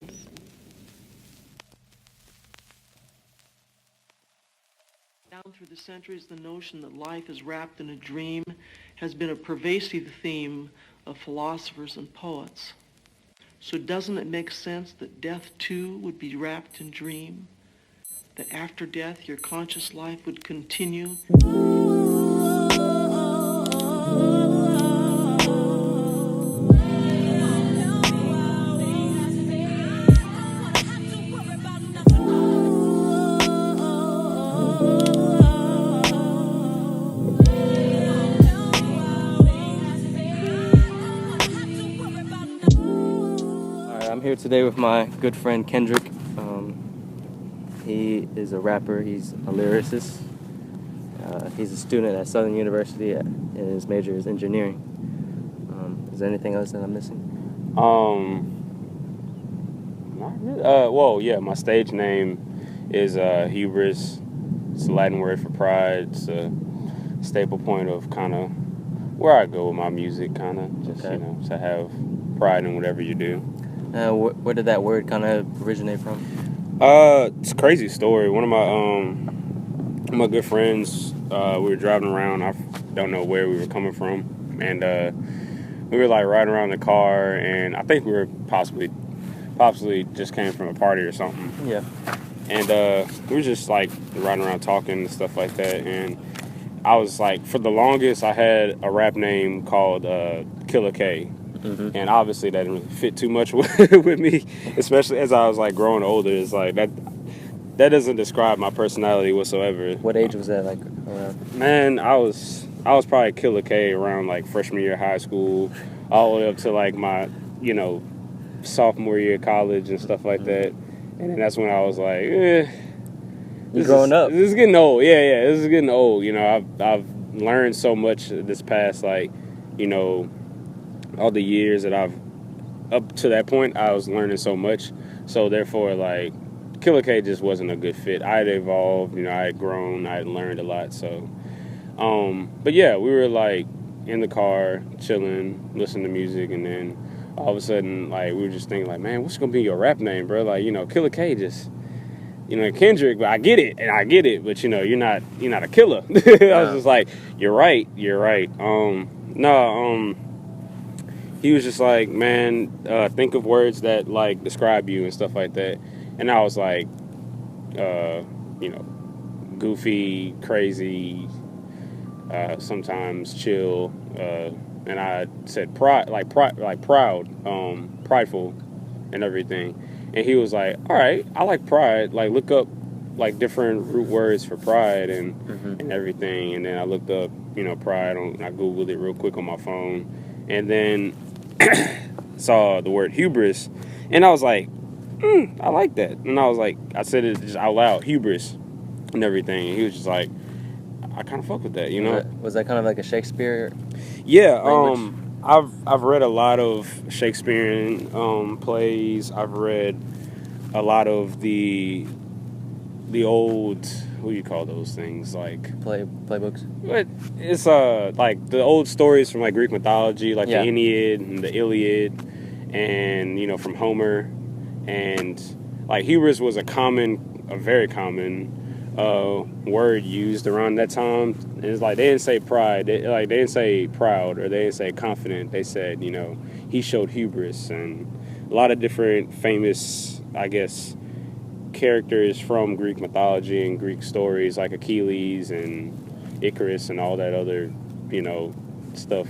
Down through the centuries, the notion that life is wrapped in a dream has been a pervasive theme of philosophers and poets. So doesn't it make sense that death too would be wrapped in dream? That after death your conscious life would continue? I'm here today with my good friend Kendrick. He is a rapper, he's a lyricist. He's a student at Southern University and his major is engineering. Is there anything else that I'm missing? Not really. Well, yeah, my stage name is Hubris. It's a Latin word for pride. It's a staple point of kind of where I go with my music, kind of just, Okay. To have pride in whatever you do. Where did that word kind of originate from? It's a crazy story. One of my good friends, we were driving around. I don't know where we were coming from, and we were like riding around in the car, and I think we were possibly just came from a party or something. Yeah. And we were just like riding around talking and stuff like that. And I was like, for the longest, I had a rap name called a.k.a. Mm-hmm. And obviously that didn't really fit too much with me, especially as I was like growing older. It's like that doesn't describe my personality whatsoever. What age was that like around? Man, I was probably Killer K around like freshman year of high school, all the way up to like my sophomore year of college and stuff like that. And then that's when I was like, You growing up? This is getting old. Yeah, this is getting old. I've learned so much this past all the years that I've up to that point. I was learning so much. So therefore, like, Killer K just wasn't a good fit. I had evolved. I had grown. I had learned a lot. So, but yeah, we were like in the car chilling, listening to music, and then all of a sudden, like, we were just thinking, like, man, what's gonna be your rap name, bro? Like, Killer K just, Kendrick. But I get it, but you're not a killer. I was just like, you're right. He was just like, man, think of words that like describe you and stuff like that. And I was like, goofy, crazy, sometimes chill, and I said proud, prideful, and everything. And he was like, all right, I like pride. Like, look up like different root words for pride and everything. And then I looked up, pride. I Googled it real quick on my phone, and then saw the word hubris, and I was like, I like that. And I was like, I said it just out loud, hubris, and everything. And he was just like, I kind of fuck with that, Was that kind of like a Shakespeare? Yeah. language? I've read a lot of Shakespearean plays. I've read a lot of the old, what do you call those things, like Playbooks. But it's like the old stories from like Greek mythology, like Yeah. the Aeneid and the Iliad, and from Homer, and like hubris was a very common word used around that time. And it's like they didn't say pride, they didn't say proud, or they didn't say confident. They said he showed hubris, and a lot of different famous, I guess, characters from Greek mythology and Greek stories like Achilles and Icarus and all that other, stuff.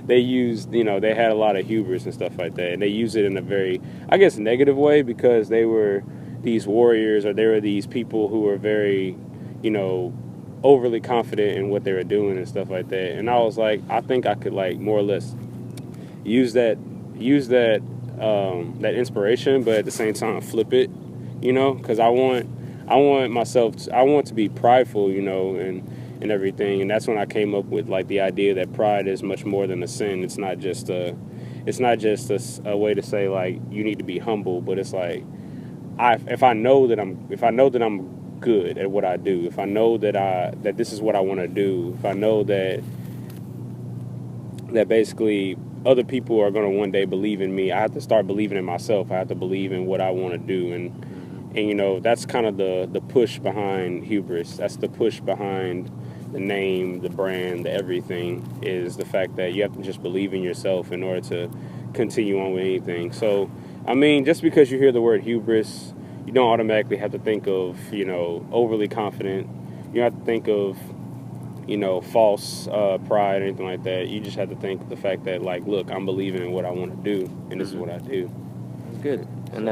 They used, they had a lot of hubris and stuff like that. And they used it in a very, I guess, negative way, because they were these warriors, or they were these people who were very, overly confident in what they were doing and stuff like that. And I was like, I think I could like more or less use that that inspiration, but at the same time flip it, because I want to be prideful, and everything. And that's when I came up with like the idea that pride is much more than a sin. It's not just a way to say like you need to be humble, but it's like if I know that I'm good at what I do, if I know that this is what I want to do, if I know that basically other people are going to one day believe in me, I have to start believing in myself. I have to believe in what I want to do. And that's kind of the push behind Hubris. That's the push behind the name, the brand, the everything, is the fact that you have to just believe in yourself in order to continue on with anything. So, I mean, just because you hear the word hubris, you don't automatically have to think of, overly confident. You don't have to think of, false pride or anything like that. You just have to think of the fact that, like, look, I'm believing in what I want to do, and this is what I do. That's good. And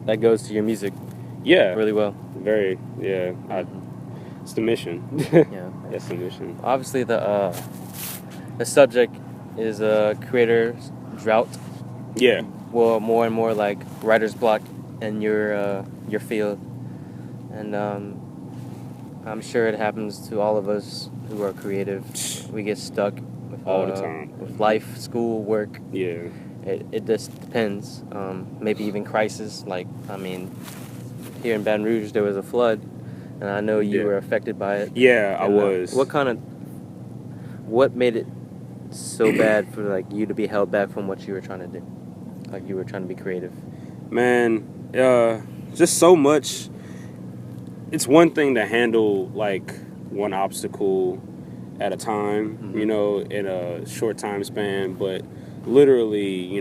that goes to your music. Yeah. Really well. Very, yeah. It's the mission. Yeah. That's the mission. Obviously, the subject is creator's drought. Yeah. Well, more and more like writer's block in your field, and I'm sure it happens to all of us who are creative. We get stuck with all the time with life, school, work. Yeah. It just depends. Maybe even crisis. Like, I mean, here in Baton Rouge there was a flood, and I know you were affected by it. Yeah, And, I was. What made it so bad for like you to be held back from what you were trying to do? Like, you were trying to be creative. Man, just so much. It's one thing to handle like one obstacle at a time, in a short time span, but literally,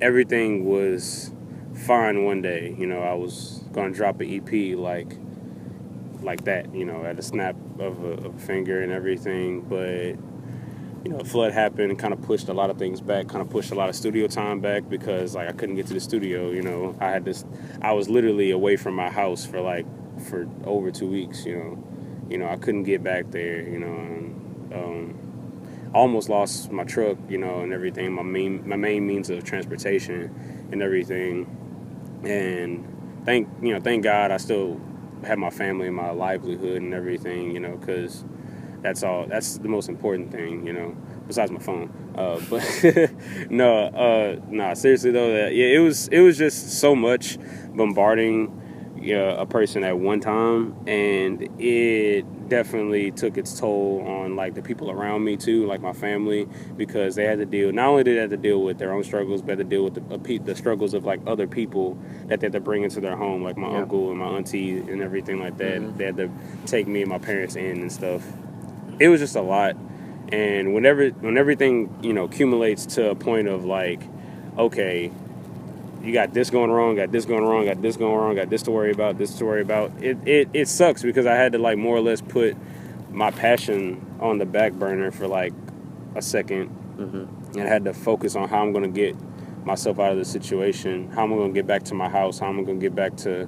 everything was fine one day. I was gonna drop an EP like that, at a snap of a finger and everything, but a flood happened and kind of pushed a lot of things back, kind of pushed a lot of studio time back, because like I couldn't get to the studio. I was literally away from my house for over 2 weeks. I couldn't get back there. Almost lost my truck, and everything, my main means of transportation and everything. And thank God I still have my family and my livelihood and everything, because that's the most important thing, besides my phone. But seriously though, it was just so much bombarding a person at one time, and it definitely took its toll on like the people around me too, like my family, because they had to deal. Not only did they have to deal with their own struggles, but they had to deal with the struggles of like other people that they had to bring into their home, like my uncle and my auntie and everything like that. They had to take me and my parents in and stuff. It was just a lot. And when everything accumulates to a point of like, okay, you got this going wrong, got this going wrong, got this going wrong, got this to worry about, this to worry about. It sucks, because I had to like more or less put my passion on the back burner for like a second, and I had to focus on how I'm going to get myself out of the situation, how am I going to get back to my house, how am I going to get back to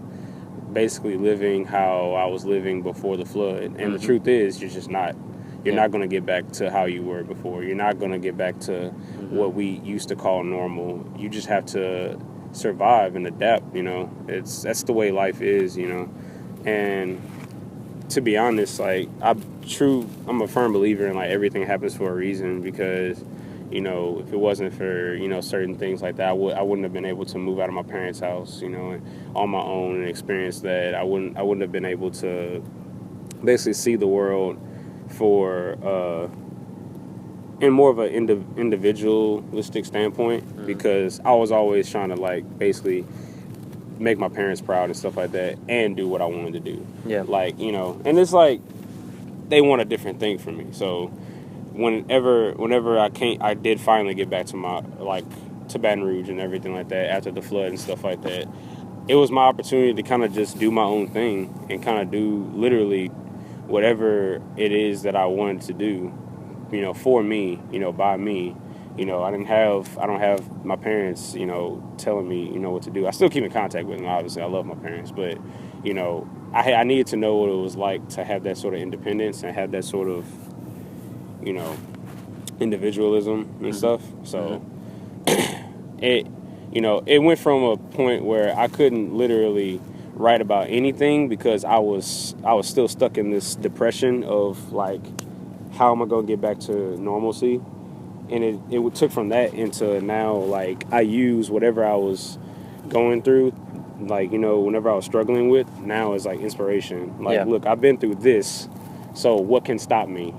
basically living how I was living before the flood. And the truth is, you're just not. You're not going to get back to how you were before. You're not going to get back to what we used to call normal. You just have to survive and adapt. That's the way life is. And to be honest, like I'm a firm believer in like everything happens for a reason, because if it wasn't for certain things like that, I wouldn't have been able to move out of my parents' house on my own and experience that. I wouldn't have been able to basically see the world for in more of an individualistic standpoint, because I was always trying to like basically make my parents proud and stuff like that, and do what I wanted to do. And it's like they want a different thing from me. So whenever I did finally get back to to Baton Rouge and everything like that after the flood and stuff like that, it was my opportunity to kind of just do my own thing and kind of do literally whatever it is that I wanted to do, for me, by me. I don't have my parents, telling me, what to do. I still keep in contact with them, obviously. I love my parents, but, I needed to know what it was like to have that sort of independence and have that sort of, individualism and stuff. So it went from a point where I couldn't literally write about anything, because I was still stuck in this depression of like, how am I going to get back to normalcy? And it took from that into now, like, I use whatever I was going through, like, whenever I was struggling with, now as like inspiration. Like, look, I've been through this, so what can stop me?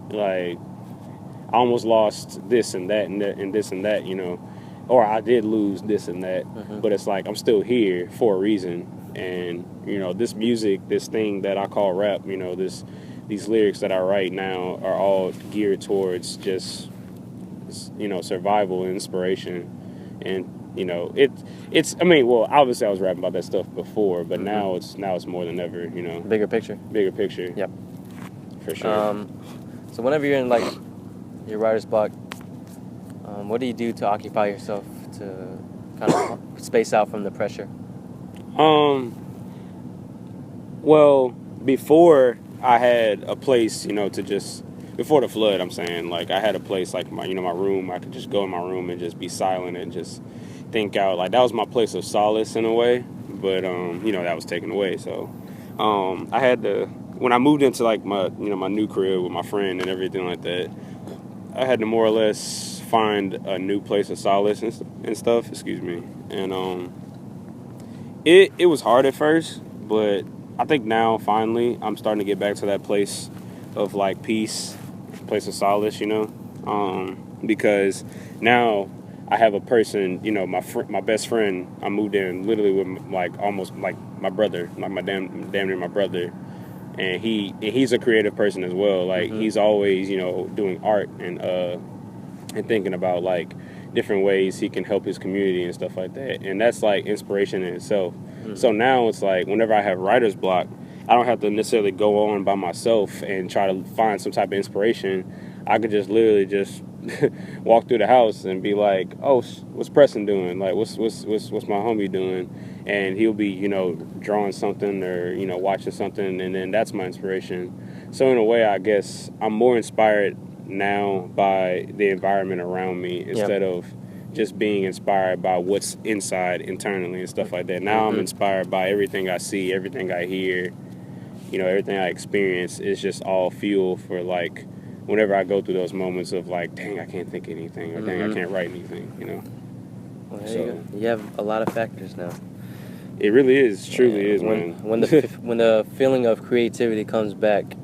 Like, I almost lost this and that and this and that, you know, or I did lose this and that, but it's like I'm still here for a reason. And, you know, this music, this thing that I call rap, you know, these lyrics that I write now are all geared towards just, you know, survival and inspiration. And, you know, it's I mean, well, obviously I was rapping about that stuff before, but now it's more than ever, you know. Bigger picture. Yep. For sure. So whenever you're in like your writer's block, what do you do to occupy yourself to kind of space out from the pressure? Well, before I had a place, you know, to just, before the flood, I'm saying, like, I had a place, like, my, you know, my room. I could just go in my room and just be silent and just think out. Like, that was my place of solace in a way, but, you know, that was taken away. So, I had to, when I moved into, like, my, you know, my new crib with my friend and everything like that, I had to more or less find a new place of solace and stuff, excuse me. And, it was hard at first, but I think now, finally, I'm starting to get back to that place of, like, peace, place of solace, you know, because now I have a person, you know, my best friend, I moved in literally with, like, almost, like, my brother, like, my damn near my brother, and he's a creative person as well, like, he's always, you know, doing art and thinking about, like, different ways he can help his community and stuff like that, and that's, like, inspiration in itself. So now it's like, whenever I have writer's block, I don't have to necessarily go on by myself and try to find some type of inspiration. I could just literally just walk through the house and be like, oh, what's Preston doing? Like, what's my homie doing? And he'll be, you know, drawing something or, you know, watching something, and then that's my inspiration. So in a way, I guess I'm more inspired now by the environment around me instead of just being inspired by what's inside internally and stuff like that. Now I'm inspired by everything I see, everything I hear, you know, everything I experience is just all fuel for, like, whenever I go through those moments of, like, dang, I can't think of anything, or dang, I can't write anything, you know. Well, there you go. You have a lot of factors now. It really is, truly is, man. When the feeling of creativity comes back,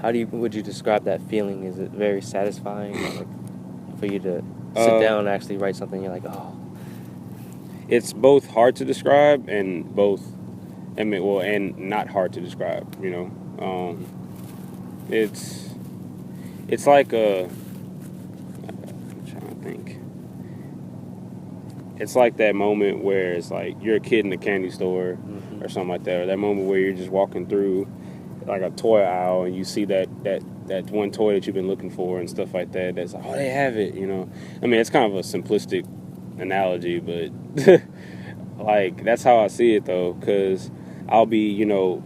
how would you describe that feeling? Is it very satisfying, like, for you to sit down and actually write something? You're like, oh. It's both hard to describe and and not hard to describe. You know, it's like I'm trying to think. It's like that moment where it's like you're a kid in a candy store or something like that, or that moment where you're just walking through like a toy aisle and you see that one toy that you've been looking for and stuff like that. That's like, oh, they have it, you know. I mean, it's kind of a simplistic analogy, but like, that's how I see it though, because I'll be, you know,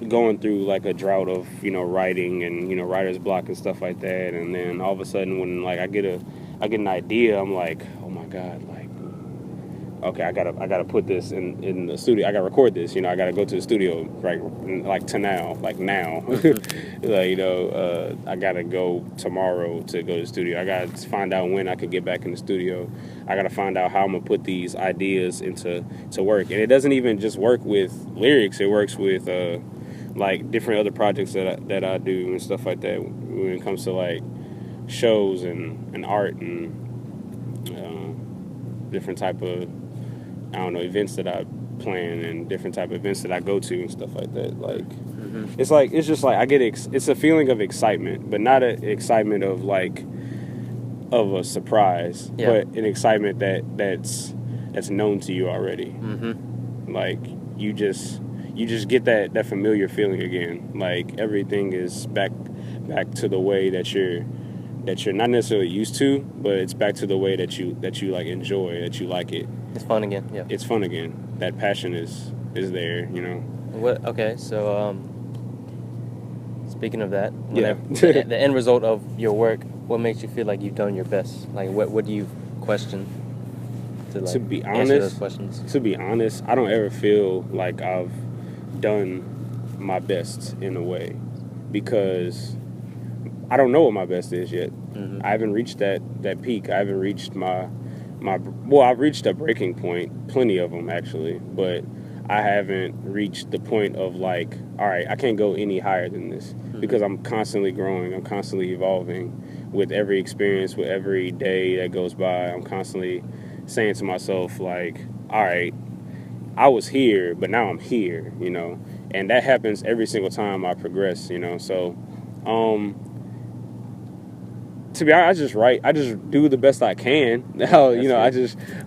going through like a drought of, you know, writing and, you know, writer's block and stuff like that, and then all of a sudden when, like, I get an idea, I'm like, oh my God, like, okay, I gotta put this in the studio. I gotta record this. You know, I gotta go to the studio right, like now. Like, you know, I gotta go tomorrow to go to the studio. I gotta find out when I can get back in the studio. I gotta find out how I'm gonna put these ideas into work. And it doesn't even just work with lyrics. It works with like different other projects that I do and stuff like that. When it comes to like shows and art and different type of, I don't know, events that I plan and different type of events that I go to and stuff like that. Like, it's just like I get it's a feeling of excitement, but not an excitement of like of a surprise, but an excitement that's known to you already. Like, you just get that familiar feeling again. Like, everything is back to the way that you're not necessarily used to, but it's back to the way that you like enjoy, that you like it. It's fun again. Yeah. It's fun again. That passion is there, you know. Okay, so speaking of that, the end result of your work, what makes you feel like you've done your best? Like, what do you question to be answer those questions? To be honest, I don't ever feel like I've done my best in a way, because I don't know what my best is yet. I haven't reached that peak. I haven't reached I've reached a breaking point, plenty of them actually, but I haven't reached the point of like, all right, I can't go any higher than this because I'm constantly growing, I'm constantly evolving with every experience, with every day that goes by. I'm constantly saying to myself like, all right, I was here, but now I'm here, you know, and that happens every single time I progress, you know. So, to be honest, I just do the best I can. Now, you know,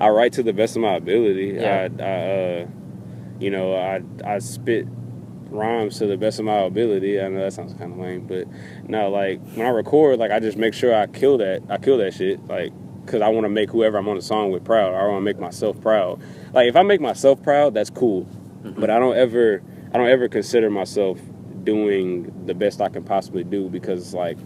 I write to the best of my ability. Yeah. You know, I spit rhymes to the best of my ability. I know that sounds kind of lame, but no, like when I record, like I just make sure I kill that shit, like, because I want to make whoever I'm on the song with proud. I want to make myself proud. Like if I make myself proud, that's cool, but I don't ever consider myself doing the best I can possibly do, because like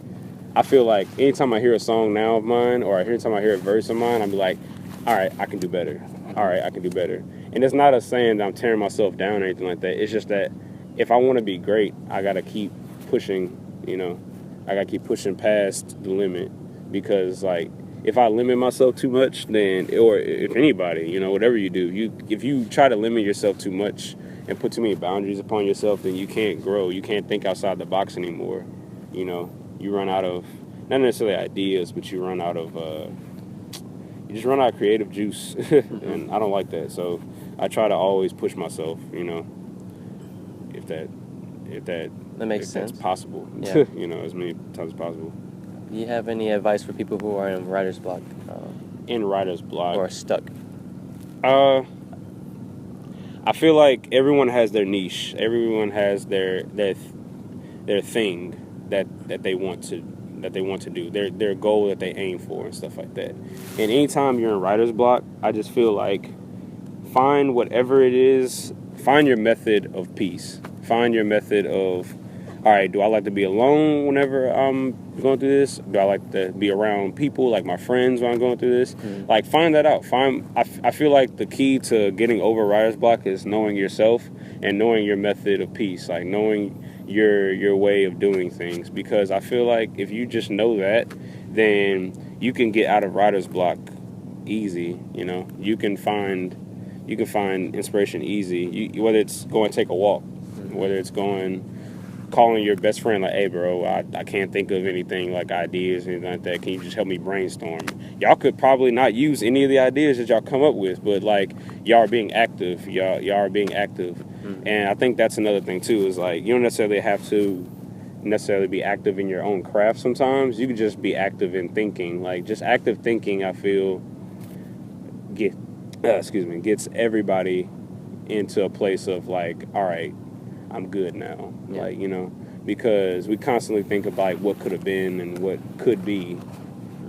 I feel like anytime I hear a song now of mine, or anytime I hear a verse of mine, I'm like, all right, I can do better. All right, I can do better. And it's not a saying that I'm tearing myself down or anything like that. It's just that if I want to be great, I got to keep pushing, you know. I got to keep pushing past the limit, because, like, if I limit myself too much, then, or if anybody, you know, whatever you do, if you try to limit yourself too much and put too many boundaries upon yourself, then you can't grow. You can't think outside the box anymore, you know. You run out of, not necessarily ideas, but you run out of, you just run out of creative juice, and I don't like that. So I try to always push myself, you know, if that makes sense. That's possible, yeah. You know, as many times as possible. Do you have any advice for people who are in writer's block? In writer's block, or stuck? I feel like everyone has their niche. Everyone has their thing that they want to do, their goal that they aim for and stuff like that. And anytime you're in writer's block, I just feel like find whatever it is, find your method of peace. Find your method of, all right, do I like to be alone whenever I'm going through this? Do I like to be around people, like my friends, when I'm going through this? Like, find that out. I feel like the key to getting over writer's block is knowing yourself and knowing your method of peace, like knowing your way of doing things. Because I feel like if you just know that, then you can get out of writer's block easy, you know? You can find inspiration easy. Whether it's going to take a walk, whether it's calling your best friend, like, hey bro, I can't think of anything, like ideas or anything like that, can you just help me brainstorm? Y'all could probably not use any of the ideas that y'all come up with, but like y'all are being active. Y'all are being active. And I think that's another thing too, is like you don't necessarily have to be active in your own craft. Sometimes you can just be active in thinking. Like just active thinking, I feel gets everybody into a place of like, all right, I'm good now. Yeah. Like, you know, because we constantly think about what could have been and what could be,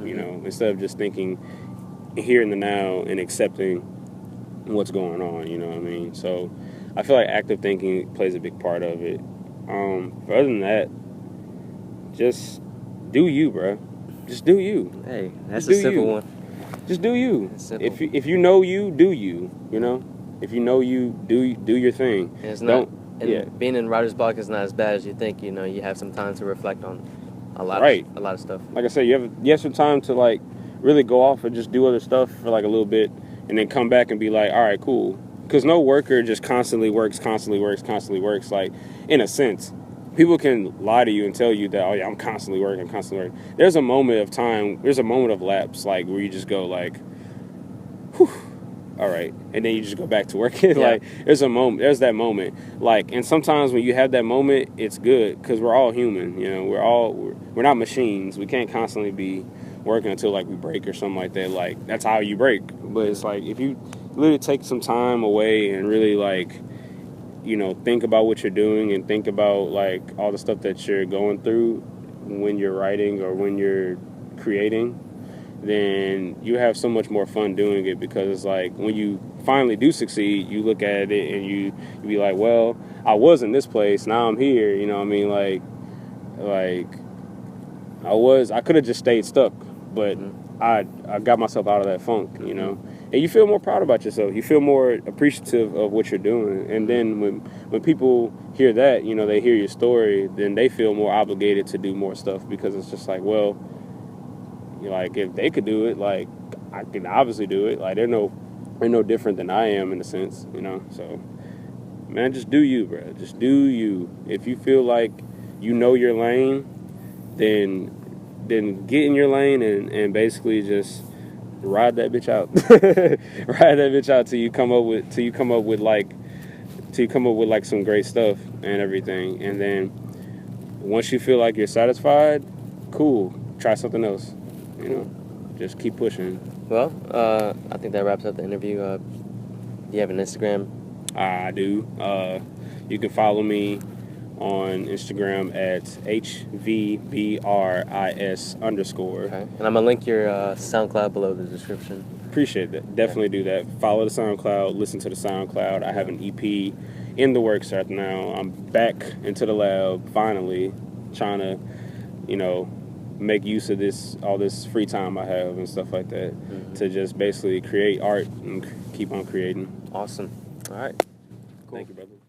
you know, instead of just thinking here in the now and accepting what's going on, you know what I mean? So I feel like active thinking plays a big part of it. But other than that, just do you, bro. Just do you. Hey, that's a simple one. Just do you. If you know you, do you, you know? If you know you, do your thing. It's not... Being in writer's block is not as bad as you think. You know, you have some time to reflect on a lot of stuff. Like I said, you have some time to like really go off and just do other stuff for like a little bit, and then come back and be like, all right, cool. Because no worker just constantly works. Like, in a sense, people can lie to you and tell you that, oh yeah, I'm constantly working. There's a moment of time. There's a moment of lapse, like where you just go like, whew. All right, and then you just go back to working. Yeah. Like there's that moment, like, and sometimes when you have that moment, it's good because we're all human, you know. We're not machines. We can't constantly be working until like we break or something like that. Like that's how you break. But it's like if you literally take some time away and really like, you know, think about what you're doing and think about like all the stuff that you're going through when you're writing or when you're creating, then you have so much more fun doing it, because it's like when you finally do succeed, you look at it and you be like, well, I was in this place, now I'm here, you know what I mean? Like I could have just stayed stuck, but I got myself out of that funk, you know? And you feel more proud about yourself. You feel more appreciative of what you're doing. And then when people hear that, you know, they hear your story, then they feel more obligated to do more stuff, because it's just like, well, like if they could do it, like I can obviously do it. Like they're no different than I am in a sense, you know. So man, just do you, bro. Just do you. If you feel like you know your lane, then get in your lane and basically just ride that bitch out. Ride that bitch out till you come up with like some great stuff and everything. And then once you feel like you're satisfied, cool. Try something else. You know, just keep pushing. Well, I think that wraps up the interview. Do you have an Instagram? I do. You can follow me on Instagram at HVBRIS_. Okay. And I'm going to link your SoundCloud below the description. Appreciate that. Definitely do that. Follow the SoundCloud. Listen to the SoundCloud. I have an EP in the works right now. I'm back into the lab, finally, trying to, make use of all this free time I have and stuff like that to just basically create art and keep on creating. Awesome. All right. Cool. Thank you, brother.